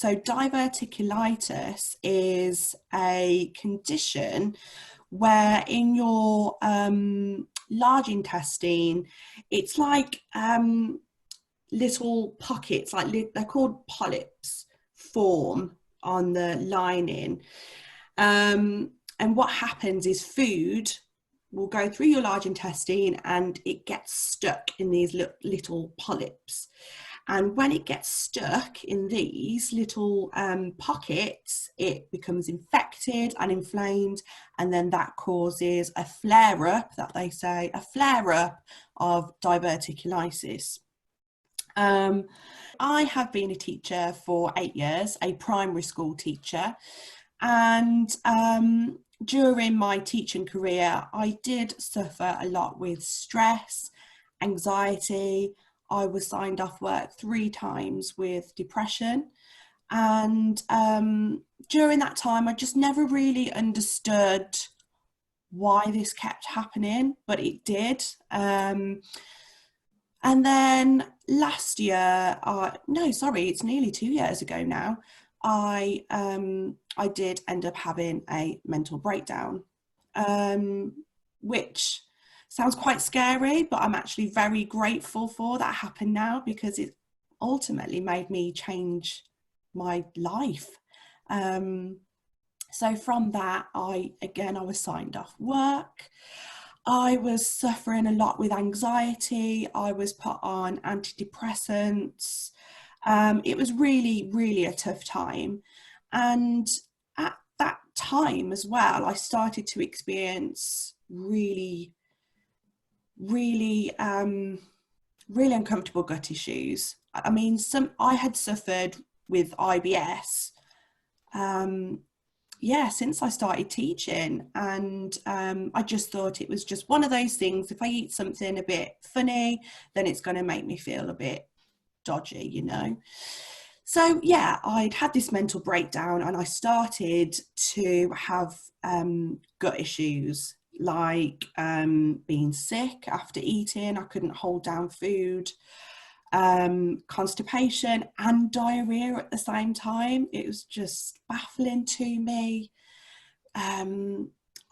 So diverticulitis is a condition where in your large intestine, it's like little pockets, like they're called polyps, form on the lining. And what happens is food will go through your large intestine and it gets stuck in these little polyps. And when it gets stuck in these little pockets, it becomes infected and inflamed, and then that causes a flare-up, that they say, a flare-up of diverticulitis. I have been a teacher for 8 years, a primary school teacher, and during my teaching career, I did suffer a lot with stress, anxiety. I was signed off work 3 times with depression. And during that time, I just never really understood why this kept happening, but it did. And then last year, it's nearly 2 years ago now, I did end up having a mental breakdown, which sounds quite scary, but I'm actually very grateful for that happened now, because it ultimately made me change my life. So from that, I was signed off work. I was suffering a lot with anxiety. I was put on antidepressants. It was really, really a tough time. And at that time as well, I started to experience really uncomfortable gut issues. I mean, I had suffered with IBS, since I started teaching, and I just thought it was just one of those things. If I eat something a bit funny, then it's going to make me feel a bit dodgy, you know. So yeah, I'd had this mental breakdown, and I started to have gut issues, like being sick after eating. I couldn't hold down food, constipation and diarrhea at the same time. It was just baffling to me. I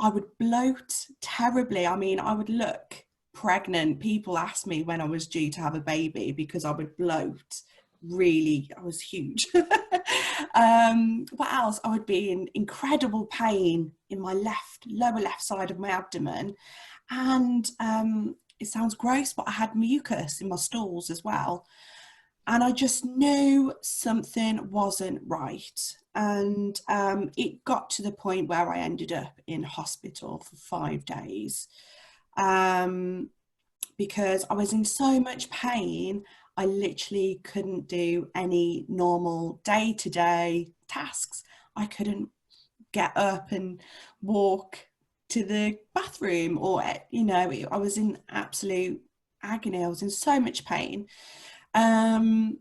would bloat terribly. I mean, I would look pregnant. People asked me when I was due to have a baby because I would bloat. Really, I was huge. What else? I would be in incredible pain in my lower left side of my abdomen, and it sounds gross, but I had mucus in my stools as well, and I just knew something wasn't right. And it got to the point where I ended up in hospital for 5 days, because I was in so much pain. I literally couldn't do any normal day-to-day tasks. I couldn't get up and walk to the bathroom, or, you know, I was in absolute agony. I was in so much pain. And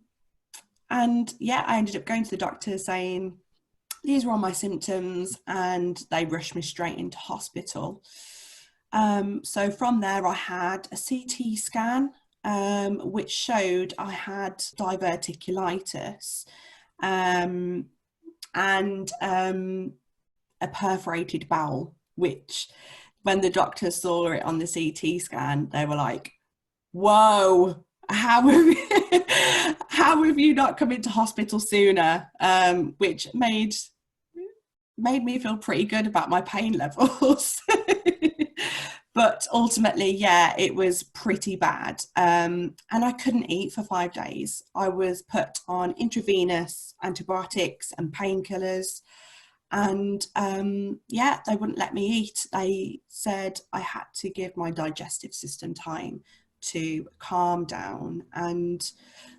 yeah, I ended up going to the doctor saying, these were all my symptoms, and they rushed me straight into hospital. So from there, I had a CT scan, which showed I had diverticulitis, and a perforated bowel, which when the doctors saw it on the CT scan, they were like, whoa, how have you not come into hospital sooner? Which made me feel pretty good about my pain levels. But ultimately, yeah, it was pretty bad. And I couldn't eat for 5 days. I was put on intravenous antibiotics and painkillers. And yeah, they wouldn't let me eat. They said I had to give my digestive system time to calm down and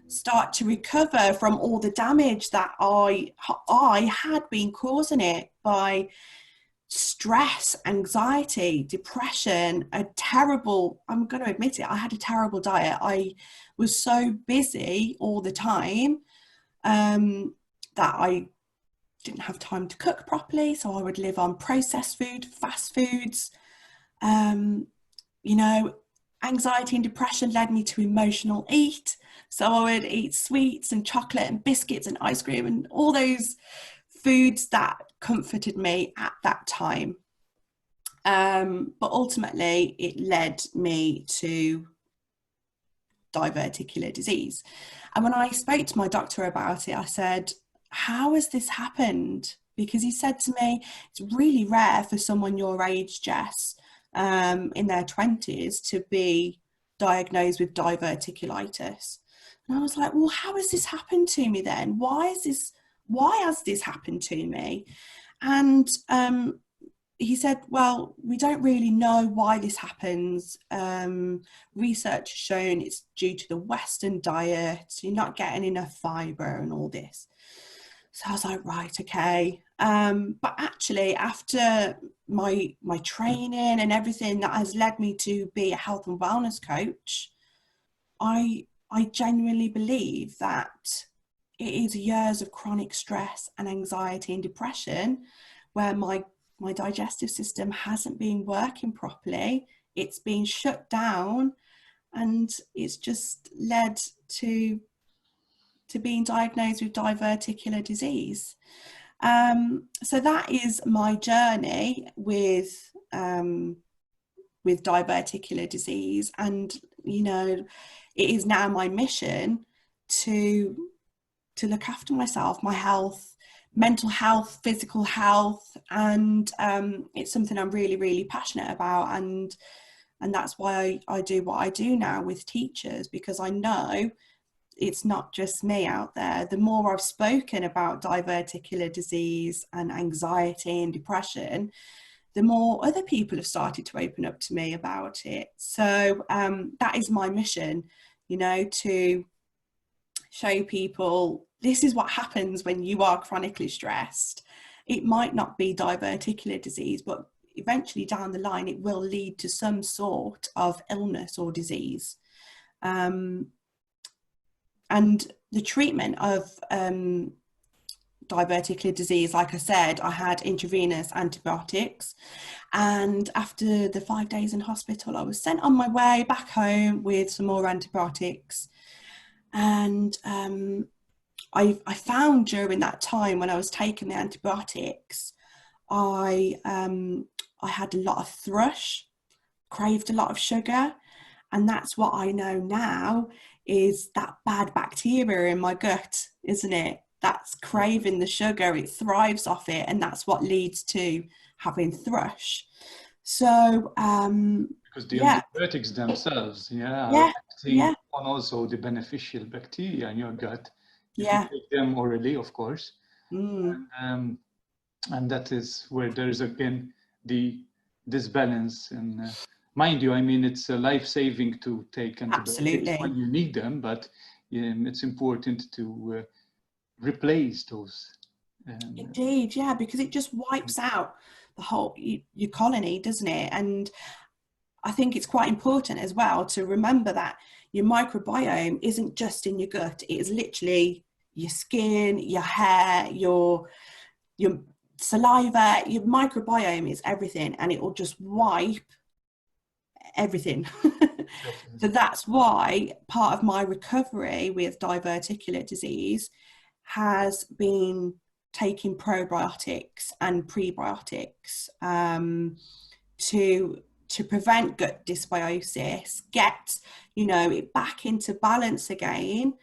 start to recover from all the damage that I had been causing it by stress, anxiety, depression, I'm going to admit it, I had a terrible diet. I was so busy all the time that I didn't have time to cook properly, so I would live on processed food, fast foods. You know, Anxiety and depression led me to emotional eat. So I would eat sweets and chocolate and biscuits and ice cream and all those foods that comforted me at that time. But ultimately, it led me to diverticular disease. And when I spoke to my doctor about it, I said, how has this happened? Because he said to me, it's really rare for someone your age, Jess, in their 20s to be diagnosed with diverticulitis. And I was like, well, how has this happened to me then? Why has this happened to me? And he said, well, we don't really know why this happens. Research has shown it's due to the Western diet. You're not getting enough fibre and all this. So I was like, right, okay. But actually, after my training and everything that has led me to be a health and wellness coach, I genuinely believe that it is years of chronic stress and anxiety and depression where my digestive system hasn't been working properly. It's been shut down, and it's just led to being diagnosed with diverticular disease. So that is my journey with diverticular disease, and you know, it is now my mission to look after myself, my health, mental health, physical health, and it's something I'm really, really passionate about, and that's why I do what I do now with teachers, because I know it's not just me out there. The more I've spoken about diverticular disease and anxiety and depression, the more other people have started to open up to me about it. So that is my mission, you know, to show people this is what happens when you are chronically stressed. It might not be diverticular disease, but eventually down the line, it will lead to some sort of illness or disease. And the treatment of diverticular disease, like I said, I had intravenous antibiotics. And after the 5 days in hospital, I was sent on my way back home with some more antibiotics. And I found during that time when I was taking the antibiotics, I had a lot of thrush, craved a lot of sugar, and that's what I know now is that bad bacteria in my gut, isn't it? That's craving the sugar, it thrives off it, and that's what leads to having thrush. So because the antibiotics themselves are acting on also the beneficial bacteria in your gut if you take them orally, of course. And that is where there is again the disbalance. And mind you, I mean, it's life-saving to take antibiotics when you need them, but it's important to replace those. Indeed, yeah, because it just wipes out the whole your colony, doesn't it? And I think it's quite important as well to remember that your microbiome isn't just in your gut. It is literally your skin, your hair, your saliva. Your microbiome is everything, and it will just wipe everything. So that's why part of my recovery with diverticular disease has been taking probiotics and prebiotics to prevent gut dysbiosis, get, you know, it back into balance again,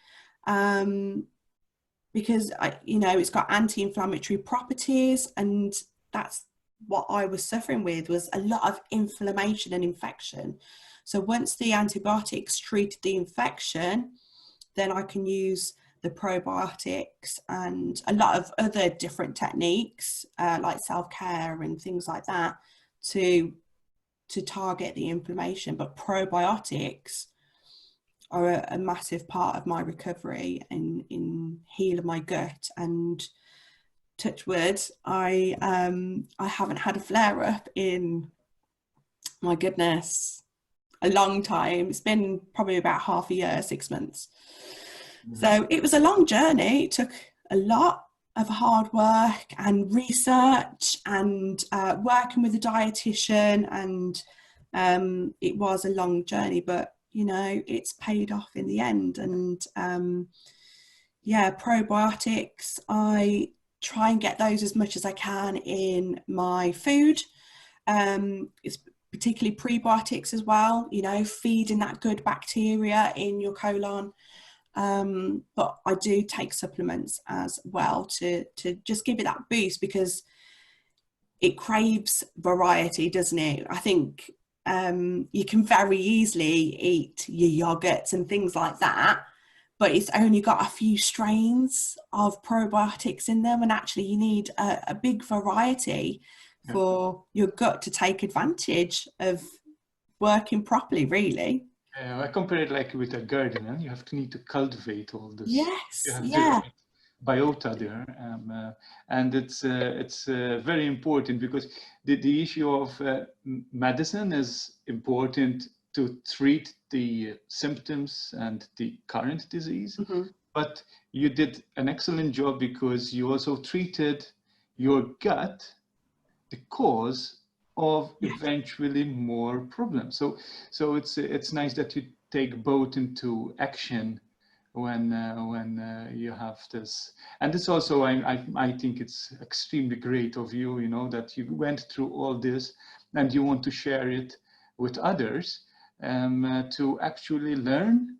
because you know, it's got anti-inflammatory properties, and that's what I was suffering with, was a lot of inflammation and infection. So once the antibiotics treated the infection, then I can use the probiotics and a lot of other different techniques like self-care and things like that to target the inflammation. But probiotics are a massive part of my recovery in healing my gut, and touch wood, I haven't had a flare-up in, my goodness, a long time. It's been probably about half a year, 6 months. So it was a long journey. It took a lot of hard work and research and working with a dietitian and It was a long journey, but you know, it's paid off in the end. And yeah, probiotics, I try and get those as much as I can in my food. It's particularly prebiotics as well, you know, feeding that good bacteria in your colon. But I do take supplements as well to just give it that boost, because it craves variety, doesn't it? I think you can very easily eat your yogurts and things like that, but it's only got a few strains of probiotics in them, and actually you need a big variety for your gut to take advantage of working properly, really. I compare it like with a garden. You have to need to cultivate all this. Yes, You have yeah. different biota there, and it's very important, because the issue of medicine is important to treat the symptoms and the current disease. Mm-hmm. But you did an excellent job, because you also treated your gut, the cause of eventually more problems. So it's nice that you take both into action when you have this. And it's also, I think it's extremely great of you, you know, that you went through all this and you want to share it with others, to actually learn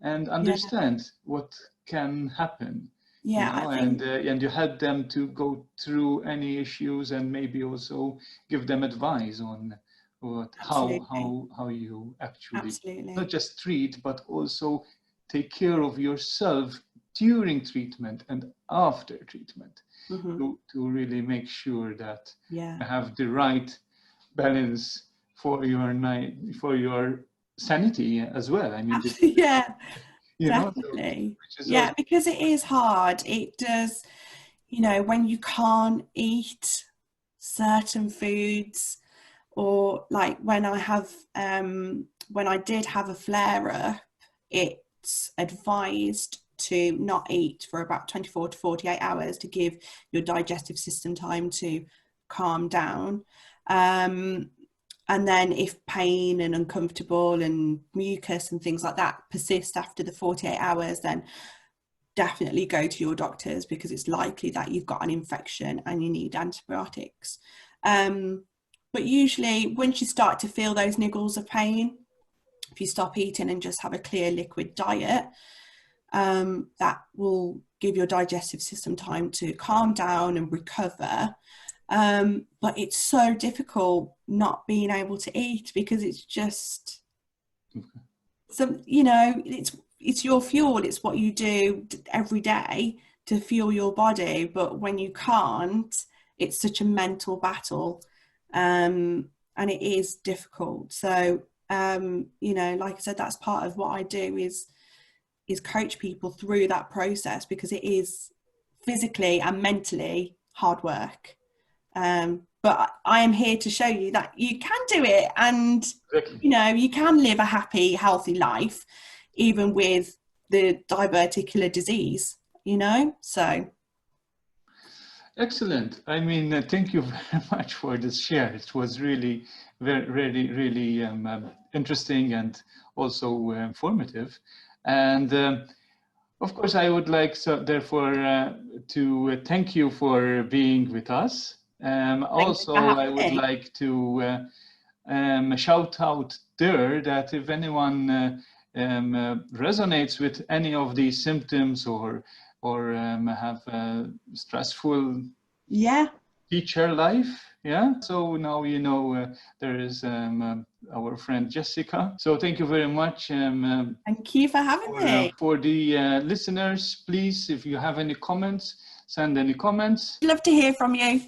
and understand what can happen. Yeah, You know, I think, and you help them to go through any issues, and maybe also give them advice on how you actually not just treat, but also take care of yourself during treatment and after treatment, to really make sure that you have the right balance for your sanity as well. I mean, yeah. you know, Definitely. also, Because it is hard. It does, you know, when you can't eat certain foods, or like when I did have a flare up, it's advised to not eat for about 24 to 48 hours to give your digestive system time to calm down. And then if pain and uncomfortable and mucus and things like that persist after the 48 hours, then definitely go to your doctors, because it's likely that you've got an infection and you need antibiotics. But usually once you start to feel those niggles of pain, if you stop eating and just have a clear liquid diet, that will give your digestive system time to calm down and recover. But it's so difficult not being able to eat, because it's just some, you know, it's your fuel. It's what you do every day to fuel your body. But when you can't, it's such a mental battle, and it is difficult. So you know, like I said, that's part of what I do is coach people through that process, because it is physically and mentally hard work. But I am here to show you that you can do it, and you know, you can live a happy, healthy life even with the diverticular disease, you know. So excellent. I mean, thank you very much for this share. It was really really interesting and also informative. And of course, I would like therefore to thank you for being with us. Also, I would like to shout out there that if anyone resonates with any of these symptoms, or have a stressful teacher life, so now you know there is our friend Jessica. So thank you very much. Thank you for having me. For the listeners, please, if you have any comments, send any comments. Love to hear from you.